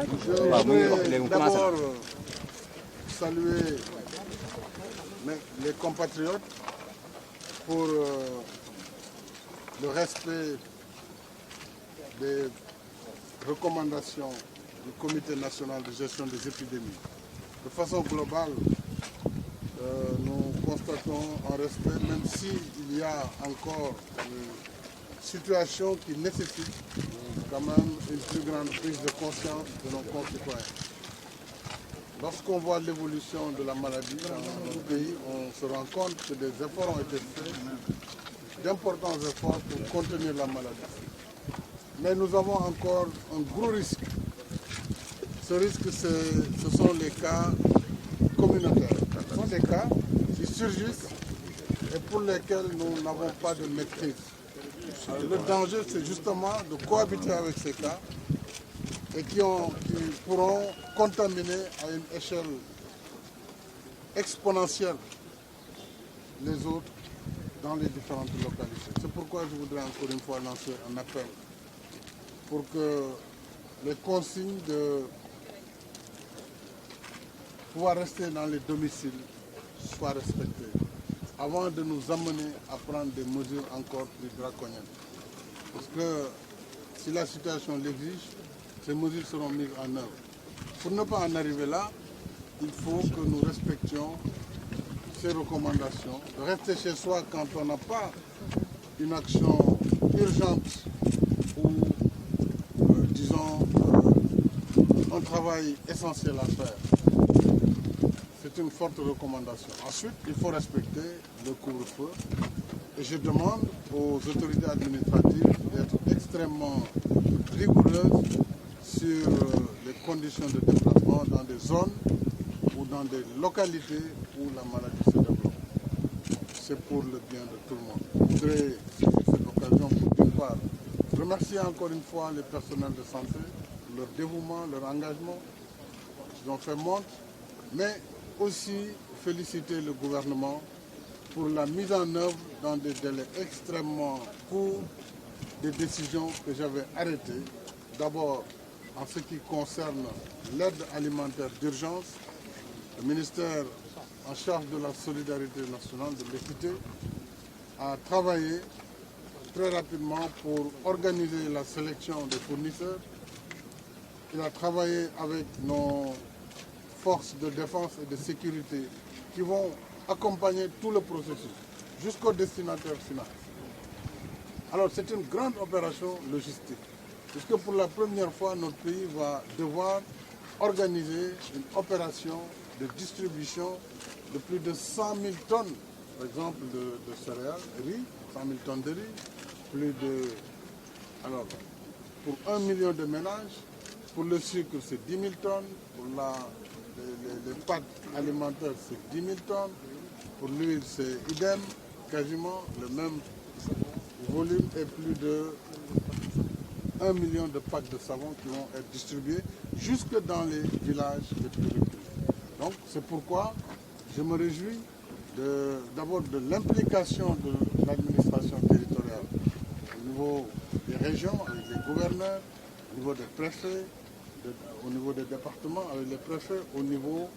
voudrais d'abord saluer les compatriotes pour le respect des recommandations du Comité national de gestion des épidémies. De façon globale, nous constatons un respect, même s'il y a encore une situation qui nécessite quand même une plus grande prise de conscience de nos concitoyens. Lorsqu'on voit l'évolution de la maladie dans notre pays, on se rend compte que des efforts ont été faits, d'importants efforts pour contenir la maladie. Mais nous avons encore un gros risque. Ce risque, ce sont les cas communautaires. Ce sont des cas qui surgissent et pour lesquels nous n'avons pas de maîtrise. Alors, le danger, c'est justement de cohabiter avec ces cas et qui pourront contaminer à une échelle exponentielle les autres dans les différentes localités. C'est pourquoi je voudrais encore une fois lancer un appel pour que les consignes de pouvoir rester dans les domiciles soient respectées avant de nous amener à prendre des mesures encore plus draconiennes. Parce que si la situation l'exige, ces mesures seront mises en œuvre. Pour ne pas en arriver là, il faut que nous respections ces recommandations. De rester chez soi quand on n'a pas une action urgente ou, disons, un travail essentiel à faire. C'est une forte recommandation. Ensuite, il faut respecter le couvre-feu. Et je demande aux autorités administratives d'être extrêmement rigoureuses sur les conditions de déplacement dans des zones ou dans des localités où la maladie se développe. C'est pour le bien de tout le monde. Je voudrais, sur cette occasion, pour d'une part, remercier encore une fois les personnels de santé, leur dévouement, leur engagement. Ils ont fait montre, mais aussi féliciter le gouvernement pour la mise en œuvre dans des délais extrêmement courts des décisions que j'avais arrêtées. D'abord, en ce qui concerne l'aide alimentaire d'urgence, le ministère en charge de la solidarité nationale, de l'équité, a travaillé très rapidement pour organiser la sélection des fournisseurs. Il a travaillé avec nos forces de défense et de sécurité qui vont accompagner tout le processus jusqu'au destinataire final. Alors c'est une grande opération logistique, puisque pour la première fois notre pays va devoir organiser une opération de distribution de plus de 100 000 tonnes, par exemple de céréales, riz, 100 000 tonnes de riz, plus de... Alors, pour 1 million de ménages, pour le sucre c'est 10 000 tonnes, pour les pâtes alimentaires c'est 10 000 tonnes, pour l'huile c'est idem, quasiment le même volume et plus de 1 million de packs de savon qui vont être distribués jusque dans les villages les plus reculés. Donc c'est pourquoi je me réjouis d'abord de l'implication de l'administration territoriale au niveau des régions, avec les gouverneurs, au niveau des préfets, au niveau des départements, avec les préfets, au niveau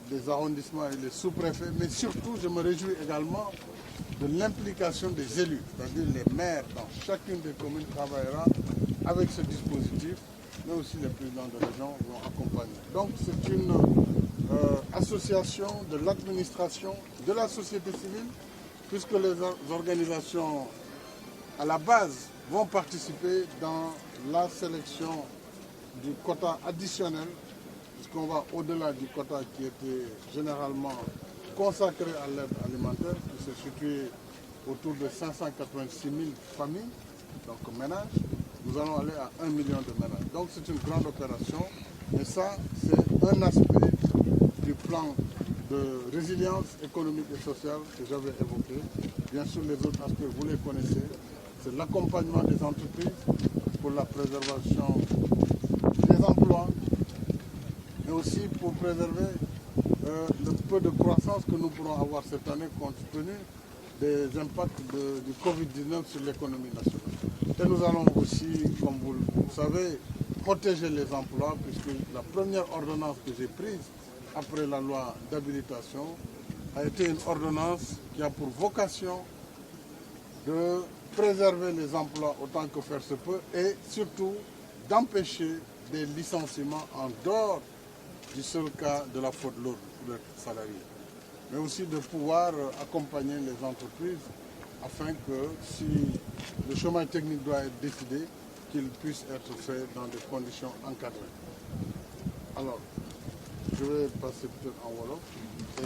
des arrondissements et les sous-préfets, mais surtout je me réjouis également de l'implication des élus, c'est-à-dire les maires dans chacune des communes travaillera avec ce dispositif, mais aussi les présidents de région vont accompagner. Donc c'est une association de l'administration, de la société civile, puisque les organisations à la base vont participer dans la sélection du quota additionnel, puisqu'on va au-delà du quota qui était généralement consacré à l'aide alimentaire, qui se situe autour de 586 000 familles, donc ménages. Nous allons aller à 1 million de ménages. Donc c'est une grande opération, et ça c'est un aspect du plan de résilience économique et sociale que j'avais évoqué. Bien sûr les autres aspects vous les connaissez, c'est l'accompagnement des entreprises pour la préservation des emplois, mais aussi pour préserver le peu de croissance que nous pourrons avoir cette année compte tenu des impacts du Covid-19 sur l'économie nationale. Et nous allons aussi, comme vous le savez, protéger les emplois, puisque la première ordonnance que j'ai prise après la loi d'habilitation a été une ordonnance qui a pour vocation de préserver les emplois autant que faire se peut et surtout d'empêcher des licenciements en dehors du seul cas de la faute lourde pour les salariés. Mais aussi de pouvoir accompagner les entreprises afin que si le chômage technique doit être décidé, qu'il puisse être fait dans des conditions encadrées. Alors, je vais passer peut-être en wolof.